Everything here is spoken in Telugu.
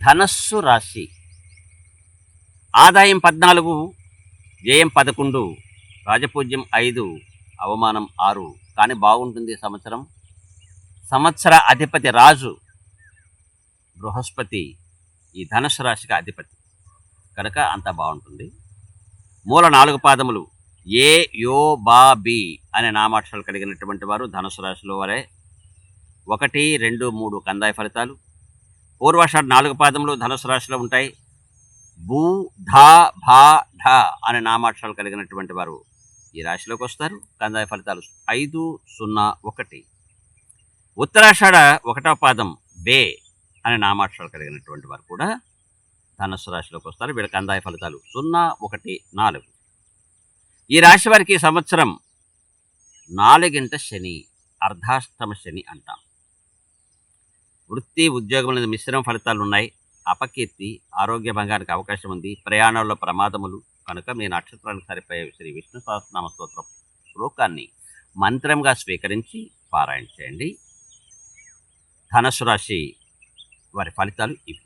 ధనస్సు రాశి. ఆదాయం 14, వ్యయం 11, రాజపూజ్యం 5, అవమానం 6. కానీ బాగుంటుంది సంవత్సరం. సంవత్సర అధిపతి రాజు బృహస్పతి ఈ ధనుసు రాశికి అధిపతి కనుక అంతా బాగుంటుంది. మూల 4 పాదములు ఏ, యో, బా, బి అనే నామాక్షరాలు కలిగినటువంటి వారు ధనుసు రాశిలో వారే. 1, 2, 3 కందాయ ఫలితాలు. పూర్వాషాఢ 4 పాదములు ధనుసు రాశిలో ఉంటాయి. భూ, ధా, భా, ఢ అనే నామాక్షరాలు కలిగినటువంటి వారు ఈ రాశిలోకి వస్తారు. కందాయ ఫలితాలు 5, 0, 1. ఉత్తరాషాఢ 1వ పాదం బే అనే నామాక్షరాలు కలిగినటువంటి వారు కూడా ధనుసు రాశిలోకి వస్తారు. వీళ్ళ కందాయ ఫలితాలు 0, 1, 4. ఈ రాశి వారికి ఈ సంవత్సరం 4వ శని, అర్ధాష్టమ శని అంటాం. వృత్తి ఉద్యోగముల మిశ్రమ ఫలితాలు ఉన్నాయి. అపకీర్తి, ఆరోగ్య భంగానికి అవకాశం ఉంది. ప్రయాణంలో ప్రమాదములు కనుక మీ నక్షత్రానికి సరిపోయే శ్రీ విష్ణు సహస్రనామ స్తోత్రం శ్లోకాన్ని మంత్రంగా స్వీకరించి పారాయణ చేయండి. ధనుసు రాశి వారి ఫలితాలు ఇవి.